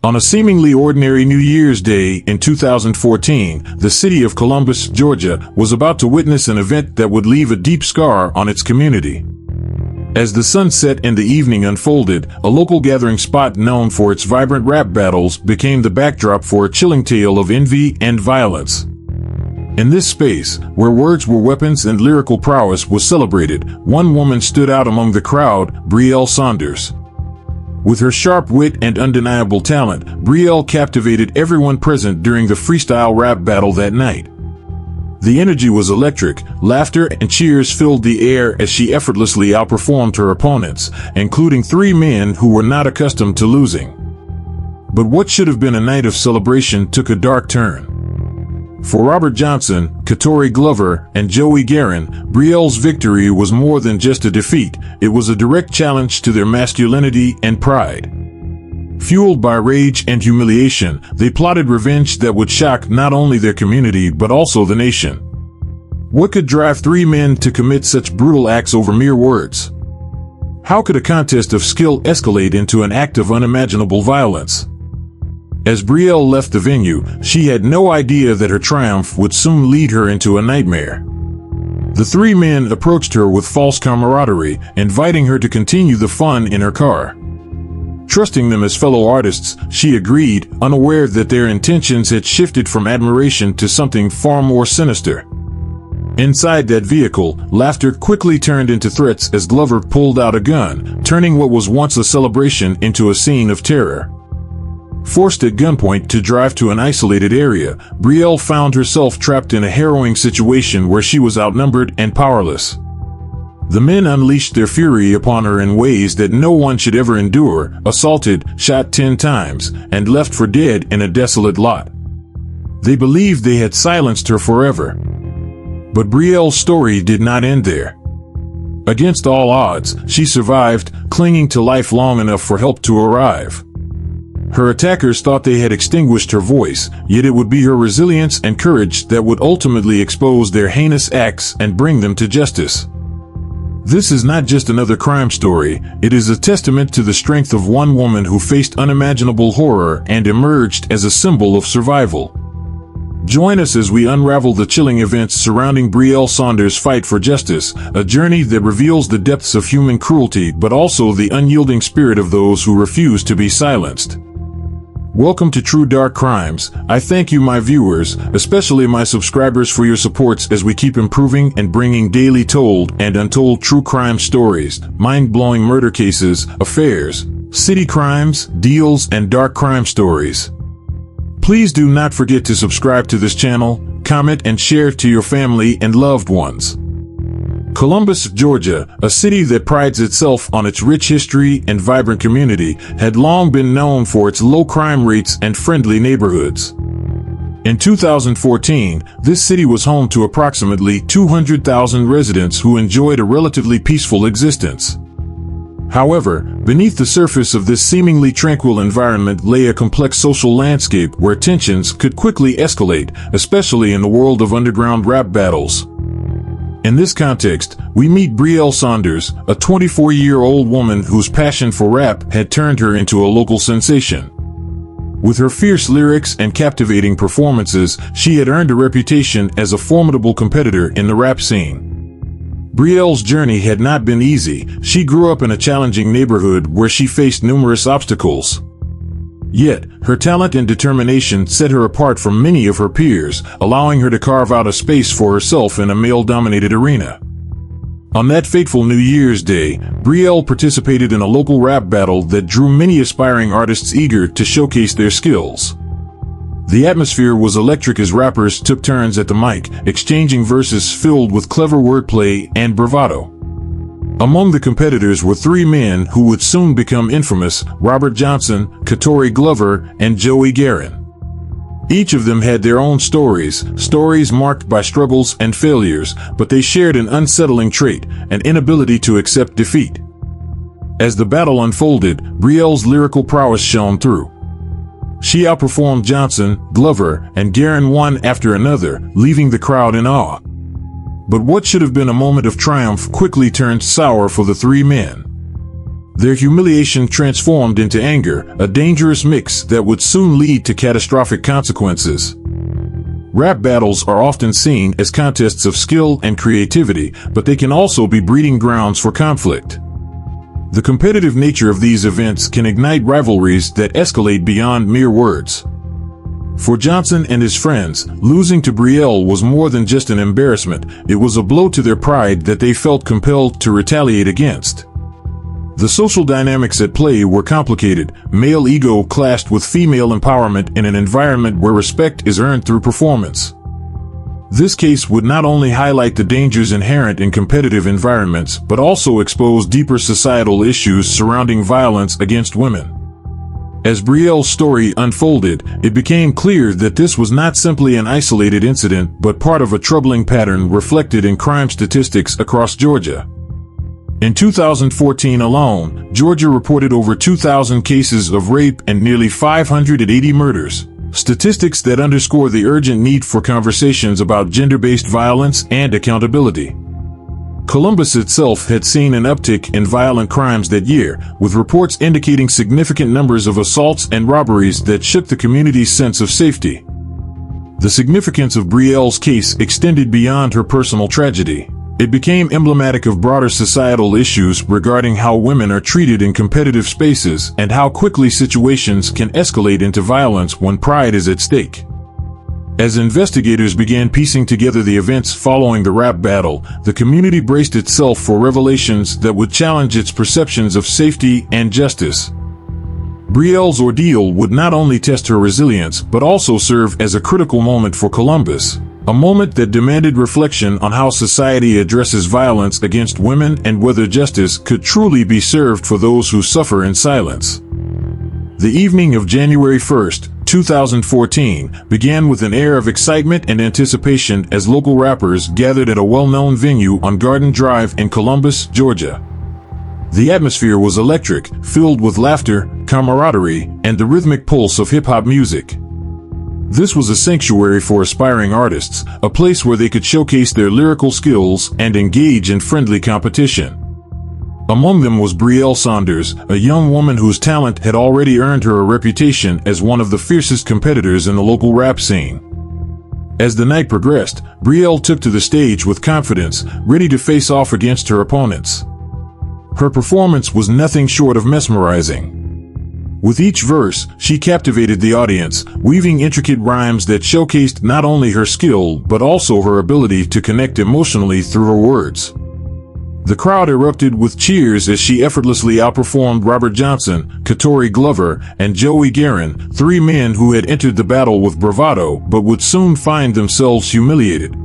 On a seemingly ordinary New Year's Day in 2014, the city of Columbus, Georgia, was about to witness an event that would leave a deep scar on its community. As the sunset and the evening unfolded, a local gathering spot known for its vibrant rap battles became the backdrop for a chilling tale of envy and violence. In this space, where words were weapons and lyrical prowess was celebrated, one woman stood out among the crowd, Brielle Saunders. With her sharp wit and undeniable talent, Brielle captivated everyone present during the freestyle rap battle that night. The energy was electric, laughter and cheers filled the air as she effortlessly outperformed her opponents, including three men who were not accustomed to losing. But what should have been a night of celebration took a dark turn. For Robert Johnson, Katori Glover, and Joey Guerin, Brielle's victory was more than just a defeat, it was a direct challenge to their masculinity and pride. Fueled by rage and humiliation, they plotted revenge that would shock not only their community but also the nation. What could drive three men to commit such brutal acts over mere words? How could a contest of skill escalate into an act of unimaginable violence? As Brielle left the venue, she had no idea that her triumph would soon lead her into a nightmare. The three men approached her with false camaraderie, inviting her to continue the fun in her car. Trusting them as fellow artists, she agreed, unaware that their intentions had shifted from admiration to something far more sinister. Inside that vehicle, laughter quickly turned into threats as Glover pulled out a gun, turning what was once a celebration into a scene of terror. Forced at gunpoint to drive to an isolated area, Brielle found herself trapped in a harrowing situation where she was outnumbered and powerless. The men unleashed their fury upon her in ways that no one should ever endure, assaulted, shot 10 times, and left for dead in a desolate lot. They believed they had silenced her forever. But Brielle's story did not end there. Against all odds, she survived, clinging to life long enough for help to arrive. Her attackers thought they had extinguished her voice, yet it would be her resilience and courage that would ultimately expose their heinous acts and bring them to justice. This is not just another crime story, it is a testament to the strength of one woman who faced unimaginable horror and emerged as a symbol of survival. Join us as we unravel the chilling events surrounding Brielle Saunders' fight for justice, a journey that reveals the depths of human cruelty but also the unyielding spirit of those who refuse to be silenced. Welcome to True Dark Crimes. I thank you, my viewers, especially my subscribers, for your supports as we keep improving and bringing daily told and untold true crime stories, mind-blowing murder cases, affairs, city crimes, deals, and dark crime stories. Please do not forget to subscribe to this channel, comment, and share to your family and loved ones. Columbus, Georgia, a city that prides itself on its rich history and vibrant community, had long been known for its low crime rates and friendly neighborhoods. In 2014, this city was home to approximately 200,000 residents who enjoyed a relatively peaceful existence. However, beneath the surface of this seemingly tranquil environment lay a complex social landscape where tensions could quickly escalate, especially in the world of underground rap battles. In this context, we meet Brielle Saunders, a 24-year-old woman whose passion for rap had turned her into a local sensation. With her fierce lyrics and captivating performances, she had earned a reputation as a formidable competitor in the rap scene. Brielle's journey had not been easy. She grew up in a challenging neighborhood where she faced numerous obstacles. Yet, her talent and determination set her apart from many of her peers, allowing her to carve out a space for herself in a male-dominated arena. On that fateful New Year's Day, Brielle participated in a local rap battle that drew many aspiring artists eager to showcase their skills. The atmosphere was electric as rappers took turns at the mic, exchanging verses filled with clever wordplay and bravado. Among the competitors were three men who would soon become infamous: Robert Johnson, Katori Glover, and Joey Guerin. Each of them had their own stories marked by struggles and failures, but they shared an unsettling trait, an inability to accept defeat. As the battle unfolded, Brielle's lyrical prowess shone through. She outperformed Johnson, Glover, and Guerin one after another, leaving the crowd in awe. But what should have been a moment of triumph quickly turned sour for the three men. Their humiliation transformed into anger, a dangerous mix that would soon lead to catastrophic consequences. Rap battles are often seen as contests of skill and creativity, but they can also be breeding grounds for conflict. The competitive nature of these events can ignite rivalries that escalate beyond mere words. For Johnson and his friends, losing to Brielle was more than just an embarrassment, it was a blow to their pride that they felt compelled to retaliate against. The social dynamics at play were complicated. Male ego clashed with female empowerment in an environment where respect is earned through performance. This case would not only highlight the dangers inherent in competitive environments, but also expose deeper societal issues surrounding violence against women. As Brielle's story unfolded, it became clear that this was not simply an isolated incident, but part of a troubling pattern reflected in crime statistics across Georgia. In 2014 alone, Georgia reported over 2,000 cases of rape and nearly 580 murders, statistics that underscore the urgent need for conversations about gender-based violence and accountability. Columbus itself had seen an uptick in violent crimes that year, with reports indicating significant numbers of assaults and robberies that shook the community's sense of safety. The significance of Brielle's case extended beyond her personal tragedy. It became emblematic of broader societal issues regarding how women are treated in competitive spaces and how quickly situations can escalate into violence when pride is at stake. As investigators began piecing together the events following the rap battle, the community braced itself for revelations that would challenge its perceptions of safety and justice. Brielle's ordeal would not only test her resilience but also serve as a critical moment for Columbus. A moment that demanded reflection on how society addresses violence against women and whether justice could truly be served for those who suffer in silence. The evening of January 1st, 2014, began with an air of excitement and anticipation as local rappers gathered at a well-known venue on Garden Drive in Columbus, Georgia. The atmosphere was electric, filled with laughter, camaraderie, and the rhythmic pulse of hip-hop music. This was a sanctuary for aspiring artists, a place where they could showcase their lyrical skills and engage in friendly competition. Among them was Brielle Saunders, a young woman whose talent had already earned her a reputation as one of the fiercest competitors in the local rap scene. As the night progressed, Brielle took to the stage with confidence, ready to face off against her opponents. Her performance was nothing short of mesmerizing. With each verse, she captivated the audience, weaving intricate rhymes that showcased not only her skill but also her ability to connect emotionally through her words. The crowd erupted with cheers as she effortlessly outperformed Robert Johnson, Katori Glover, and Joey Guerin, three men who had entered the battle with bravado but would soon find themselves humiliated.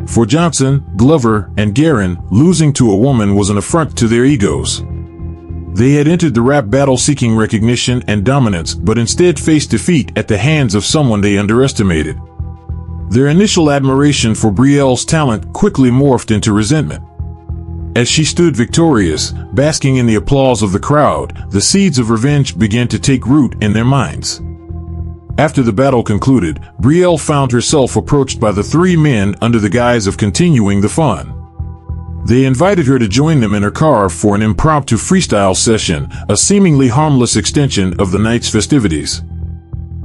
For Johnson, Glover, and Guerin, losing to a woman was an affront to their egos. They had entered the rap battle seeking recognition and dominance, but instead faced defeat at the hands of someone they underestimated. Their initial admiration for Brielle's talent quickly morphed into resentment. As she stood victorious, basking in the applause of the crowd, the seeds of revenge began to take root in their minds. After the battle concluded, Brielle found herself approached by the three men under the guise of continuing the fun. They invited her to join them in her car for an impromptu freestyle session, a seemingly harmless extension of the night's festivities.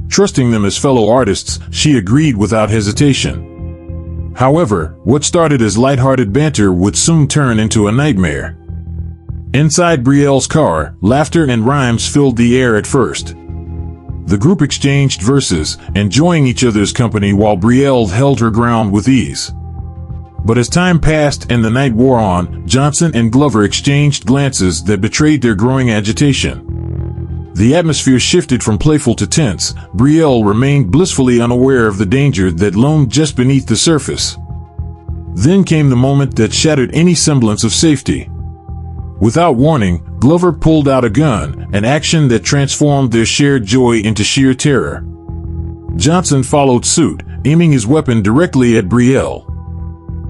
Trusting them as fellow artists, she agreed without hesitation. However, what started as lighthearted banter would soon turn into a nightmare. Inside Brielle's car, laughter and rhymes filled the air at first. The group exchanged verses, enjoying each other's company while Brielle held her ground with ease. But as time passed and the night wore on, Johnson and Glover exchanged glances that betrayed their growing agitation. The atmosphere shifted from playful to tense. Brielle remained blissfully unaware of the danger that loomed just beneath the surface. Then came the moment that shattered any semblance of safety. Without warning, Glover pulled out a gun, an action that transformed their shared joy into sheer terror. Johnson followed suit, aiming his weapon directly at Brielle.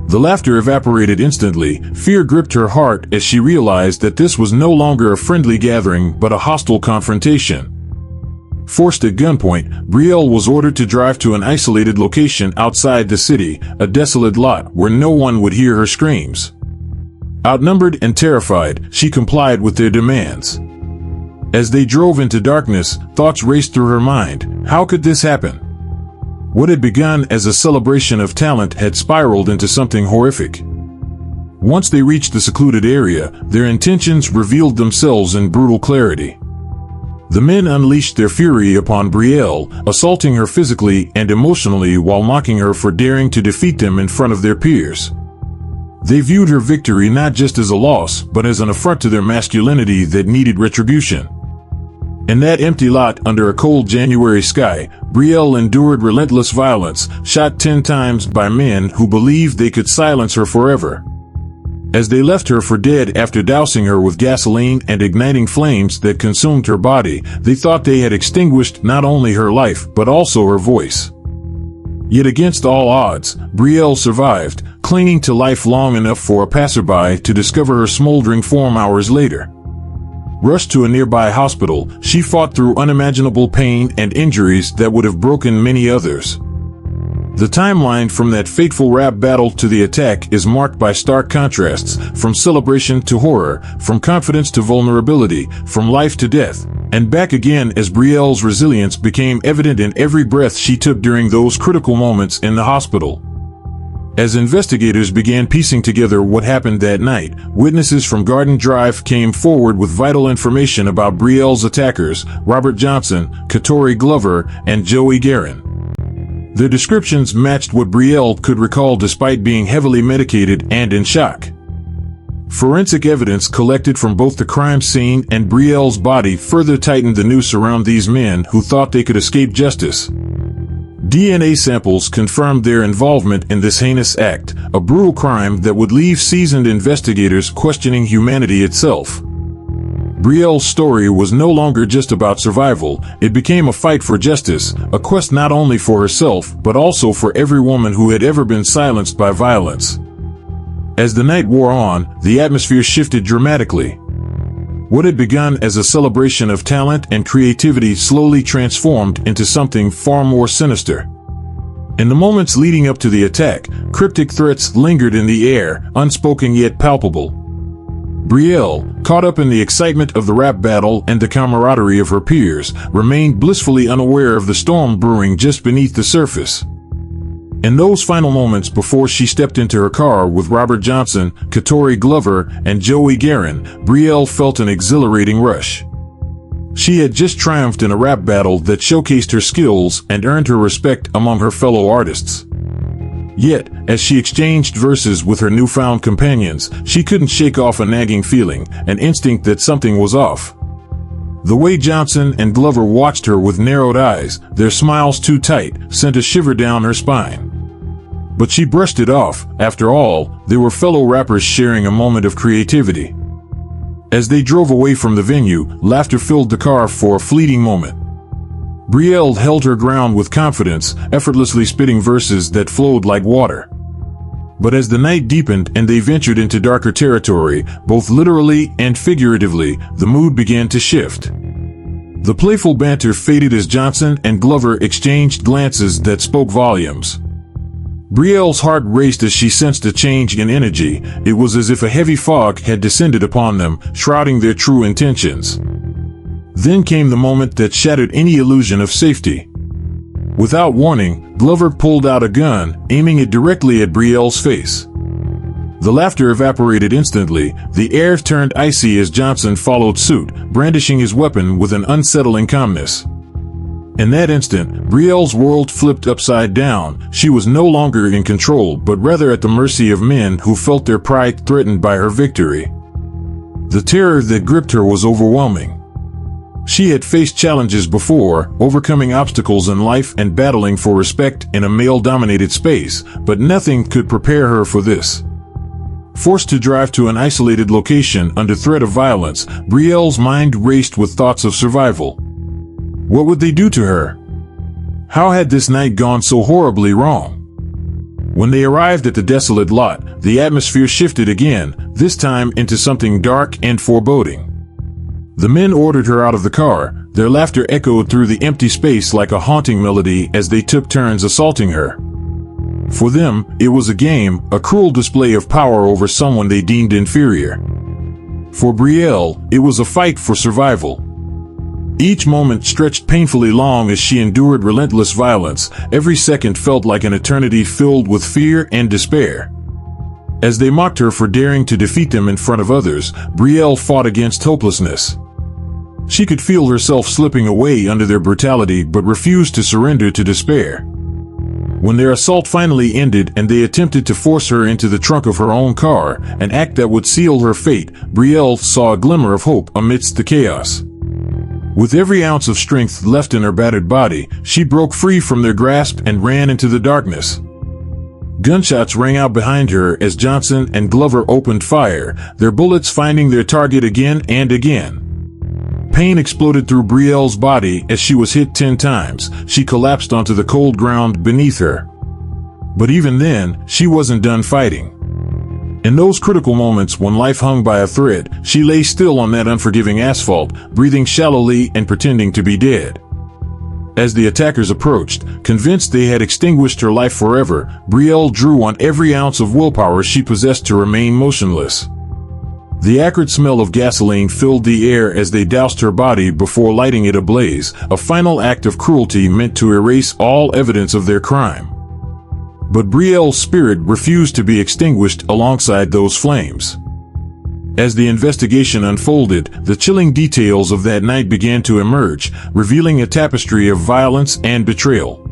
The laughter evaporated instantly. Fear gripped her heart as she realized that this was no longer a friendly gathering but a hostile confrontation. Forced at gunpoint, Brielle was ordered to drive to an isolated location outside the city, a desolate lot where no one would hear her screams. Outnumbered and terrified, she complied with their demands. As they drove into darkness, thoughts raced through her mind. How could this happen? What had begun as a celebration of talent had spiraled into something horrific. Once they reached the secluded area, their intentions revealed themselves in brutal clarity. The men unleashed their fury upon Brielle, assaulting her physically and emotionally while mocking her for daring to defeat them in front of their peers. They viewed her victory not just as a loss, but as an affront to their masculinity that needed retribution. In that empty lot under a cold January sky, Brielle endured relentless violence, shot 10 times by men who believed they could silence her forever. As they left her for dead after dousing her with gasoline and igniting flames that consumed her body, they thought they had extinguished not only her life but also her voice. Yet against all odds, Brielle survived, clinging to life long enough for a passerby to discover her smoldering form hours later. Rushed to a nearby hospital, she fought through unimaginable pain and injuries that would have broken many others. The timeline from that fateful rap battle to the attack is marked by stark contrasts, from celebration to horror, from confidence to vulnerability, from life to death, and back again as Brielle's resilience became evident in every breath she took during those critical moments in the hospital. As investigators began piecing together what happened that night, witnesses from Garden Drive came forward with vital information about Brielle's attackers, Robert Johnson, Katori Glover, and Joey Guerin. Their descriptions matched what Brielle could recall despite being heavily medicated and in shock. Forensic evidence collected from both the crime scene and Brielle's body further tightened the noose around these men who thought they could escape justice. DNA samples confirmed their involvement in this heinous act, a brutal crime that would leave seasoned investigators questioning humanity itself. Brielle's story was no longer just about survival, it became a fight for justice, a quest not only for herself but also for every woman who had ever been silenced by violence. As the night wore on, the atmosphere shifted dramatically. What had begun as a celebration of talent and creativity slowly transformed into something far more sinister. In the moments leading up to the attack, cryptic threats lingered in the air, unspoken yet palpable. Brielle, caught up in the excitement of the rap battle and the camaraderie of her peers, remained blissfully unaware of the storm brewing just beneath the surface. In those final moments before she stepped into her car with Robert Johnson, Katori Glover, and Joey Guerin, Brielle felt an exhilarating rush. She had just triumphed in a rap battle that showcased her skills and earned her respect among her fellow artists. Yet, as she exchanged verses with her newfound companions, she couldn't shake off a nagging feeling, an instinct that something was off. The way Johnson and Glover watched her with narrowed eyes, their smiles too tight, sent a shiver down her spine. But she brushed it off. After all, they were fellow rappers sharing a moment of creativity. As they drove away from the venue, laughter filled the car for a fleeting moment. Brielle held her ground with confidence, effortlessly spitting verses that flowed like water. But as the night deepened and they ventured into darker territory, both literally and figuratively, the mood began to shift. The playful banter faded as Johnson and Glover exchanged glances that spoke volumes. Brielle's heart raced as she sensed a change in energy. It was as if a heavy fog had descended upon them, shrouding their true intentions. Then came the moment that shattered any illusion of safety. Without warning, Glover pulled out a gun, aiming it directly at Brielle's face. The laughter evaporated instantly. The air turned icy as Johnson followed suit, brandishing his weapon with an unsettling calmness. In that instant, Brielle's world flipped upside down. She was no longer in control, but rather at the mercy of men who felt their pride threatened by her victory. The terror that gripped her was overwhelming. She had faced challenges before, overcoming obstacles in life and battling for respect in a male-dominated space, but nothing could prepare her for this. Forced to drive to an isolated location under threat of violence, Brielle's mind raced with thoughts of survival. What would they do to her? How had this night gone so horribly wrong? When they arrived at the desolate lot, the atmosphere shifted again, this time into something dark and foreboding. The men ordered her out of the car. Their laughter echoed through the empty space like a haunting melody as they took turns assaulting her. For them, it was a game, a cruel display of power over someone they deemed inferior. For Brielle, it was a fight for survival. Each moment stretched painfully long as she endured relentless violence. Every second felt like an eternity filled with fear and despair. As they mocked her for daring to defeat them in front of others, Brielle fought against hopelessness. She could feel herself slipping away under their brutality but refused to surrender to despair. When their assault finally ended and they attempted to force her into the trunk of her own car, an act that would seal her fate, Brielle saw a glimmer of hope amidst the chaos. With every ounce of strength left in her battered body, she broke free from their grasp and ran into the darkness. Gunshots rang out behind her as Johnson and Glover opened fire, their bullets finding their target again and again. Pain exploded through Brielle's body as she was hit 10 times. She collapsed onto the cold ground beneath her. But even then, she wasn't done fighting. In those critical moments when life hung by a thread, she lay still on that unforgiving asphalt, breathing shallowly and pretending to be dead. As the attackers approached, convinced they had extinguished her life forever, Brielle drew on every ounce of willpower she possessed to remain motionless. The acrid smell of gasoline filled the air as they doused her body before lighting it ablaze, a final act of cruelty meant to erase all evidence of their crime. But Brielle's spirit refused to be extinguished alongside those flames. As the investigation unfolded, the chilling details of that night began to emerge, revealing a tapestry of violence and betrayal.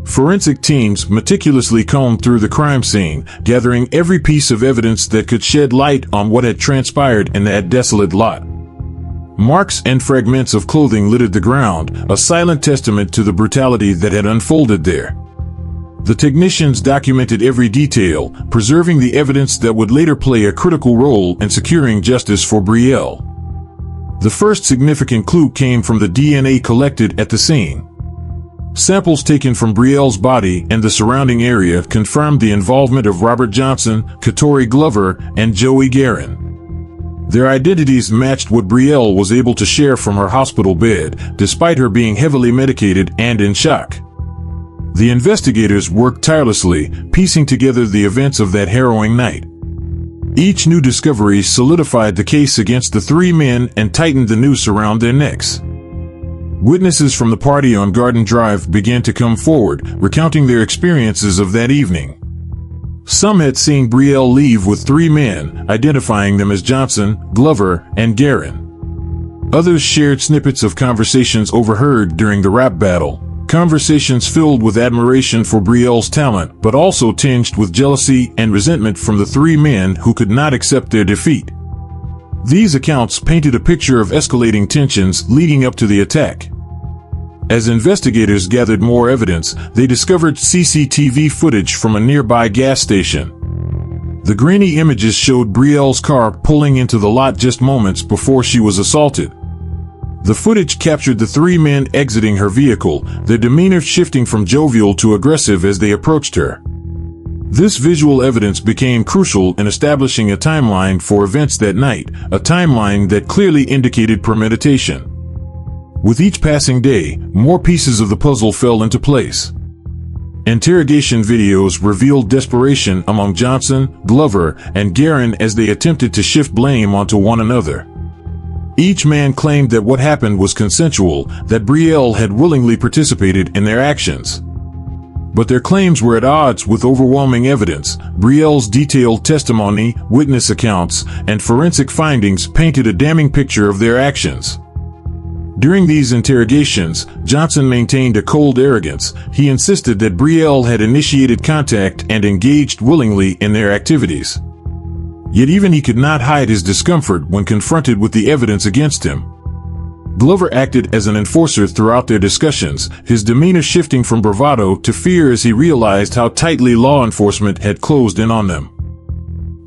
Forensic teams meticulously combed through the crime scene, gathering every piece of evidence that could shed light on what had transpired in that desolate lot. Marks and fragments of clothing littered the ground, a silent testament to the brutality that had unfolded there. The technicians documented every detail, preserving the evidence that would later play a critical role in securing justice for Brielle. The first significant clue came from the DNA collected at the scene. Samples taken from Brielle's body and the surrounding area confirmed the involvement of Robert Johnson, Katori Glover, and Joey Guerin. Their identities matched what Brielle was able to share from her hospital bed, despite her being heavily medicated and in shock. The investigators worked tirelessly, piecing together the events of that harrowing night. Each new discovery solidified the case against the three men and tightened the noose around their necks. Witnesses from the party on Garden Drive began to come forward, recounting their experiences of that evening. Some had seen Brielle leave with three men, identifying them as Johnson, Glover, and Guerin. Others shared snippets of conversations overheard during the rap battle, conversations filled with admiration for Brielle's talent, but also tinged with jealousy and resentment from the three men who could not accept their defeat. These accounts painted a picture of escalating tensions leading up to the attack. As investigators gathered more evidence, they discovered CCTV footage from a nearby gas station. The grainy images showed Brielle's car pulling into the lot just moments before she was assaulted. The footage captured the three men exiting her vehicle, their demeanor shifting from jovial to aggressive as they approached her. This visual evidence became crucial in establishing a timeline for events that night, a timeline that clearly indicated premeditation. With each passing day, more pieces of the puzzle fell into place. Interrogation videos revealed desperation among Johnson, Glover, and Guerin as they attempted to shift blame onto one another. Each man claimed that what happened was consensual, that Brielle had willingly participated in their actions. But their claims were at odds with overwhelming evidence. Brielle's detailed testimony, witness accounts, and forensic findings painted a damning picture of their actions. During these interrogations, Johnson maintained a cold arrogance. He insisted that Brielle had initiated contact and engaged willingly in their activities. Yet even he could not hide his discomfort when confronted with the evidence against him. Glover acted as an enforcer throughout their discussions, his demeanor shifting from bravado to fear as he realized how tightly law enforcement had closed in on them.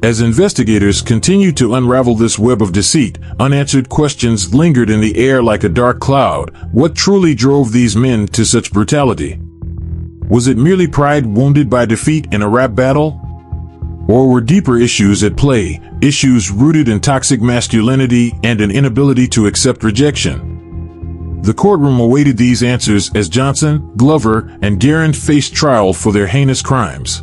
As investigators continued to unravel this web of deceit, unanswered questions lingered in the air like a dark cloud. What truly drove these men to such brutality? Was it merely pride wounded by defeat in a rap battle? Or were deeper issues at play, issues rooted in toxic masculinity and an inability to accept rejection? The courtroom awaited these answers as Johnson, Glover, and Guerin faced trial for their heinous crimes.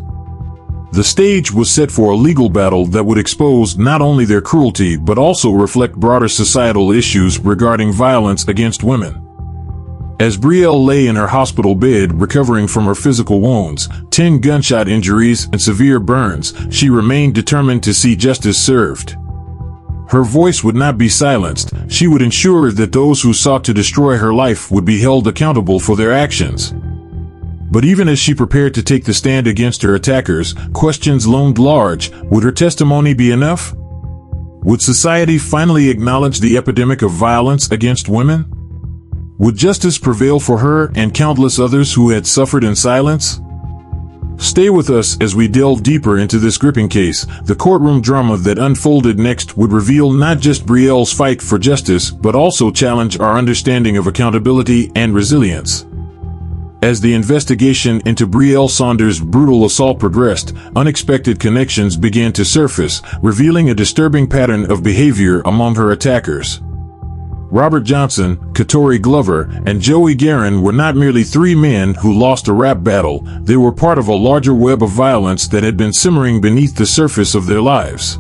The stage was set for a legal battle that would expose not only their cruelty but also reflect broader societal issues regarding violence against women. As Brielle lay in her hospital bed recovering from her physical wounds, 10 gunshot injuries and severe burns, she remained determined to see justice served. Her voice would not be silenced. She would ensure that those who sought to destroy her life would be held accountable for their actions. But even as she prepared to take the stand against her attackers, questions loomed large. Would her testimony be enough? Would society finally acknowledge the epidemic of violence against women? Would justice prevail for her and countless others who had suffered in silence? Stay with us as we delve deeper into this gripping case. The courtroom drama that unfolded next would reveal not just Brielle's fight for justice, but also challenge our understanding of accountability and resilience. As the investigation into Brielle Saunders' brutal assault progressed, unexpected connections began to surface, revealing a disturbing pattern of behavior among her attackers. Robert Johnson, Katori Glover, and Joey Guerin were not merely three men who lost a rap battle. They were part of a larger web of violence that had been simmering beneath the surface of their lives.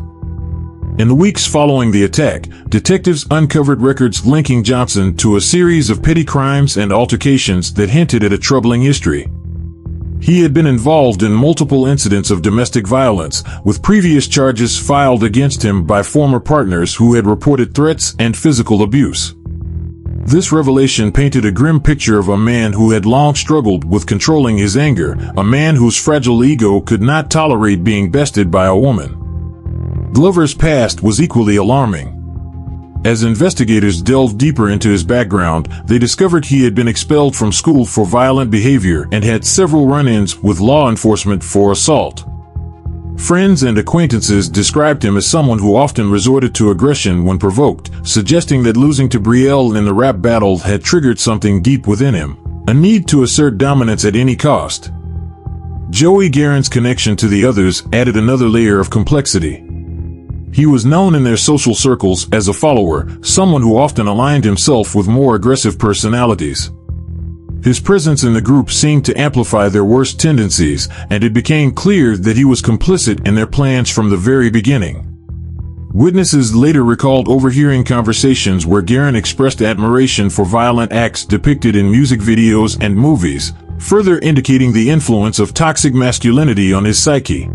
In the weeks following the attack, detectives uncovered records linking Johnson to a series of petty crimes and altercations that hinted at a troubling history. He had been involved in multiple incidents of domestic violence, with previous charges filed against him by former partners who had reported threats and physical abuse. This revelation painted a grim picture of a man who had long struggled with controlling his anger, a man whose fragile ego could not tolerate being bested by a woman. Glover's past was equally alarming. As investigators delved deeper into his background, they discovered he had been expelled from school for violent behavior and had several run-ins with law enforcement for assault. Friends and acquaintances described him as someone who often resorted to aggression when provoked, suggesting that losing to Brielle in the rap battle had triggered something deep within him, a need to assert dominance at any cost. Joey Guerin's connection to the others added another layer of complexity. He was known in their social circles as a follower, someone who often aligned himself with more aggressive personalities. His presence in the group seemed to amplify their worst tendencies, and it became clear that he was complicit in their plans from the very beginning. Witnesses later recalled overhearing conversations where Guerin expressed admiration for violent acts depicted in music videos and movies, further indicating the influence of toxic masculinity on his psyche.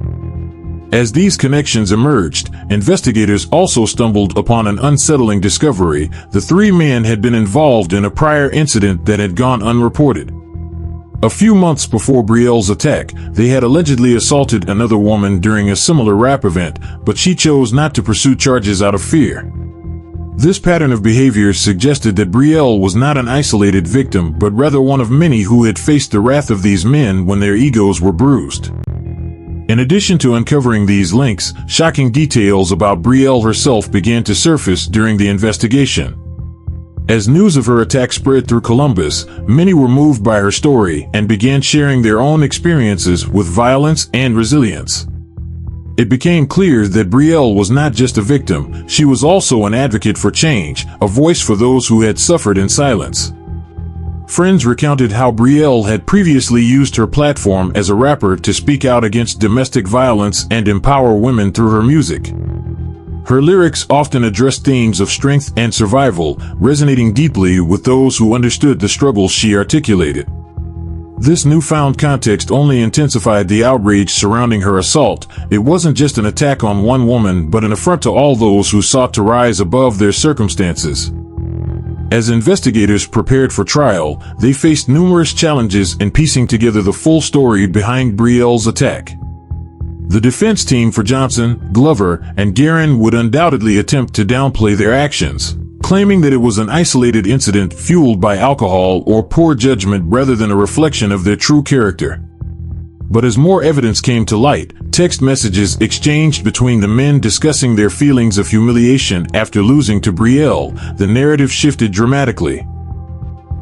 As these connections emerged, investigators also stumbled upon an unsettling discovery. The three men had been involved in a prior incident that had gone unreported. A few months before Brielle's attack, they had allegedly assaulted another woman during a similar rap event, but she chose not to pursue charges out of fear. This pattern of behavior suggested that Brielle was not an isolated victim, but rather one of many who had faced the wrath of these men when their egos were bruised. In addition to uncovering these links, shocking details about Brielle herself began to surface during the investigation. As news of her attack spread through Columbus, many were moved by her story and began sharing their own experiences with violence and resilience. It became clear that Brielle was not just a victim, she was also an advocate for change, a voice for those who had suffered in silence. Friends recounted how Brielle had previously used her platform as a rapper to speak out against domestic violence and empower women through her music. Her lyrics often addressed themes of strength and survival, resonating deeply with those who understood the struggles she articulated. This newfound context only intensified the outrage surrounding her assault. It wasn't just an attack on one woman, but an affront to all those who sought to rise above their circumstances. As investigators prepared for trial, they faced numerous challenges in piecing together the full story behind Brielle's attack. The defense team for Johnson, Glover, and Guerin would undoubtedly attempt to downplay their actions, claiming that it was an isolated incident fueled by alcohol or poor judgment rather than a reflection of their true character. But as more evidence came to light, text messages exchanged between the men discussing their feelings of humiliation after losing to Brielle, the narrative shifted dramatically.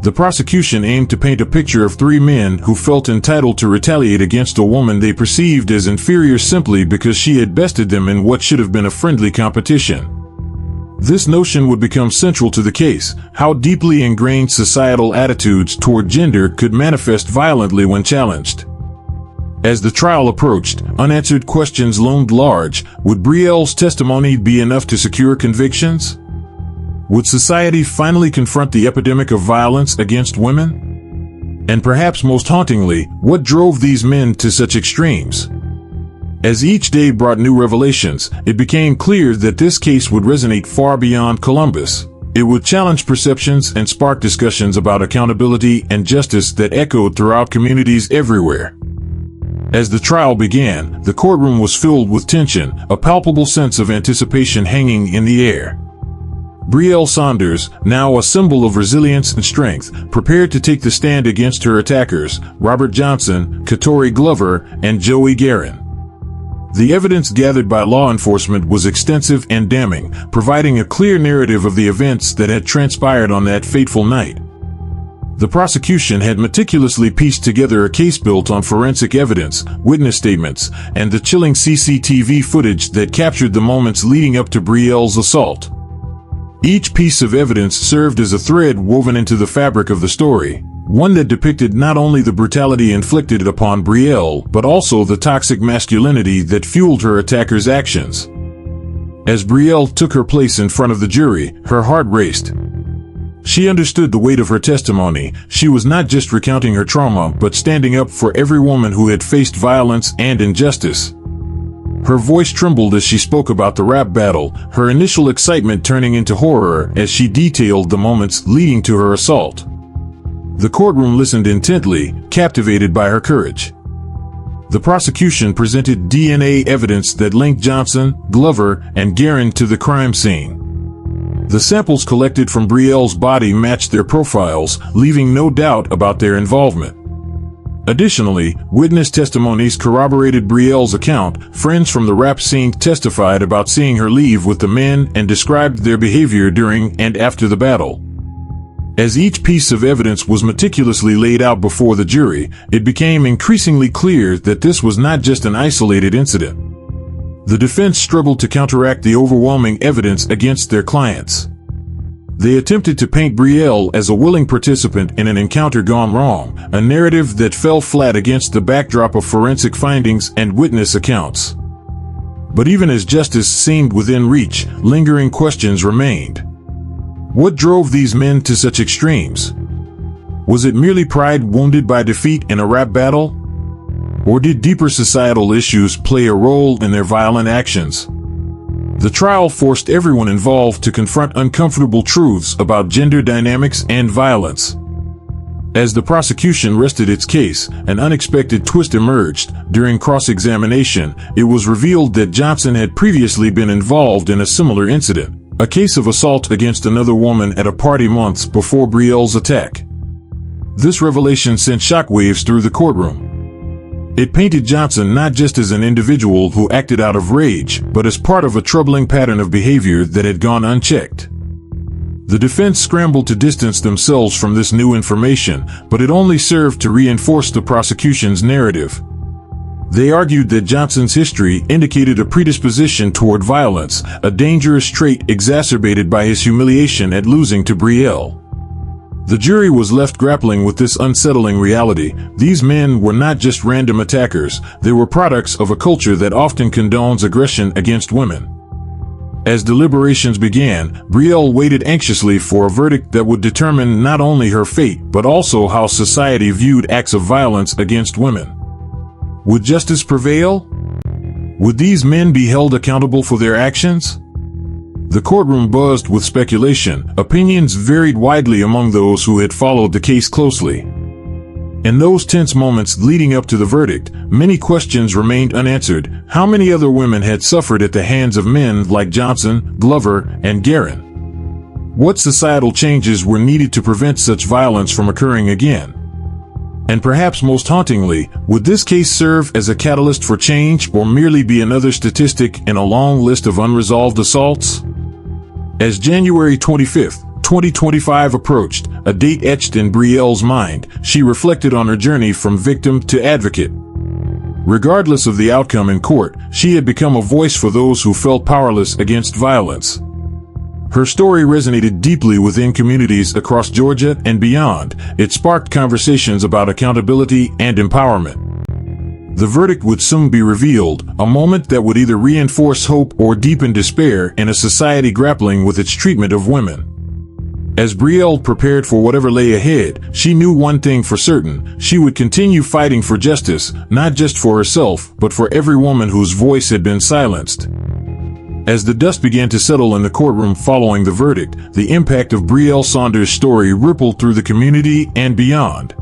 The prosecution aimed to paint a picture of three men who felt entitled to retaliate against a woman they perceived as inferior simply because she had bested them in what should have been a friendly competition. This notion would become central to the case: how deeply ingrained societal attitudes toward gender could manifest violently when challenged. As the trial approached, unanswered questions loomed large. Would Brielle's testimony be enough to secure convictions? Would society finally confront the epidemic of violence against women? And perhaps most hauntingly, what drove these men to such extremes? As each day brought new revelations, it became clear that this case would resonate far beyond Columbus. It would challenge perceptions and spark discussions about accountability and justice that echoed throughout communities everywhere. As the trial began, the courtroom was filled with tension, a palpable sense of anticipation hanging in the air. Brielle Saunders, now a symbol of resilience and strength, prepared to take the stand against her attackers, Robert Johnson, Katori Glover, and Joey Guerin. The evidence gathered by law enforcement was extensive and damning, providing a clear narrative of the events that had transpired on that fateful night. The prosecution had meticulously pieced together a case built on forensic evidence, witness statements, and the chilling CCTV footage that captured the moments leading up to Brielle's assault. Each piece of evidence served as a thread woven into the fabric of the story, one that depicted not only the brutality inflicted upon Brielle, but also the toxic masculinity that fueled her attackers' actions. As Brielle took her place in front of the jury, her heart raced. She understood the weight of her testimony. She was not just recounting her trauma, but standing up for every woman who had faced violence and injustice. Her voice trembled as she spoke about the rap battle, her initial excitement turning into horror as she detailed the moments leading to her assault. The courtroom listened intently, captivated by her courage. The prosecution presented DNA evidence that linked Johnson, Glover, and Guerin to the crime scene. The samples collected from Brielle's body matched their profiles, leaving no doubt about their involvement. Additionally, witness testimonies corroborated Brielle's account. Friends from the rap scene testified about seeing her leave with the men and described their behavior during and after the battle. As each piece of evidence was meticulously laid out before the jury, it became increasingly clear that this was not just an isolated incident. The defense struggled to counteract the overwhelming evidence against their clients. They attempted to paint Brielle as a willing participant in an encounter gone wrong, a narrative that fell flat against the backdrop of forensic findings and witness accounts. But even as justice seemed within reach, lingering questions remained. What drove these men to such extremes? Was it merely pride wounded by defeat in a rap battle? Or did deeper societal issues play a role in their violent actions? The trial forced everyone involved to confront uncomfortable truths about gender dynamics and violence. As the prosecution rested its case, an unexpected twist emerged. During cross-examination, it was revealed that Johnson had previously been involved in a similar incident, a case of assault against another woman at a party months before Brielle's attack. This revelation sent shockwaves through the courtroom. It painted Johnson not just as an individual who acted out of rage, but as part of a troubling pattern of behavior that had gone unchecked. The defense scrambled to distance themselves from this new information, but it only served to reinforce the prosecution's narrative. They argued that Johnson's history indicated a predisposition toward violence, a dangerous trait exacerbated by his humiliation at losing to Brielle. The jury was left grappling with this unsettling reality. These men were not just random attackers, they were products of a culture that often condones aggression against women. As deliberations began, Brielle waited anxiously for a verdict that would determine not only her fate, but also how society viewed acts of violence against women. Would justice prevail? Would these men be held accountable for their actions? The courtroom buzzed with speculation. Opinions varied widely among those who had followed the case closely. In those tense moments leading up to the verdict, many questions remained unanswered. How many other women had suffered at the hands of men like Johnson, Glover, and Guerin? What societal changes were needed to prevent such violence from occurring again? And perhaps most hauntingly, would this case serve as a catalyst for change or merely be another statistic in a long list of unresolved assaults? As January 25, 2025 approached, a date etched in Brielle's mind, she reflected on her journey from victim to advocate. Regardless of the outcome in court, she had become a voice for those who felt powerless against violence. Her story resonated deeply within communities across Georgia and beyond. It sparked conversations about accountability and empowerment. The verdict would soon be revealed, a moment that would either reinforce hope or deepen despair in a society grappling with its treatment of women. As Brielle prepared for whatever lay ahead, she knew one thing for certain: she would continue fighting for justice, not just for herself, but for every woman whose voice had been silenced. As the dust began to settle in the courtroom following the verdict, the impact of Brielle Saunders' story rippled through the community and beyond.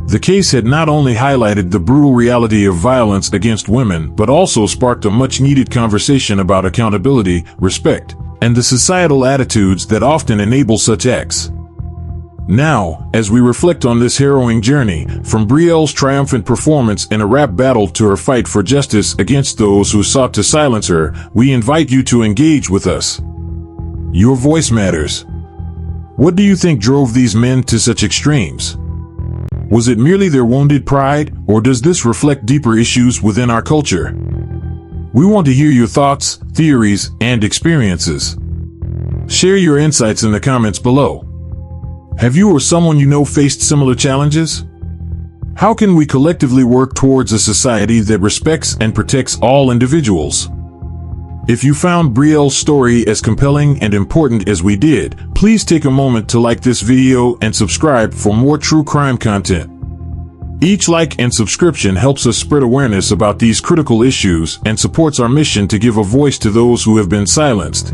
The case had not only highlighted the brutal reality of violence against women, but also sparked a much-needed conversation about accountability, respect, and the societal attitudes that often enable such acts. Now, as we reflect on this harrowing journey, from Brielle's triumphant performance in a rap battle to her fight for justice against those who sought to silence her, we invite you to engage with us. Your voice matters. What do you think drove these men to such extremes? Was it merely their wounded pride, or does this reflect deeper issues within our culture? We want to hear your thoughts, theories, and experiences. Share your insights in the comments below. Have you or someone you know faced similar challenges? How can we collectively work towards a society that respects and protects all individuals? If you found Brielle's story as compelling and important as we did, please take a moment to like this video and subscribe for more true crime content. Each like and subscription helps us spread awareness about these critical issues and supports our mission to give a voice to those who have been silenced.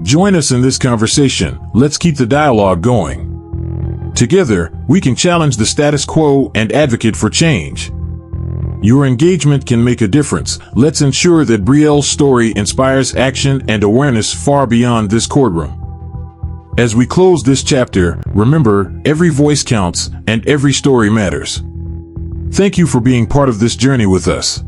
Join us in this conversation. Let's keep the dialogue going. Together, we can challenge the status quo and advocate for change. Your engagement can make a difference. Let's ensure that Brielle's story inspires action and awareness far beyond this courtroom. As we close this chapter, remember, every voice counts and every story matters. Thank you for being part of this journey with us.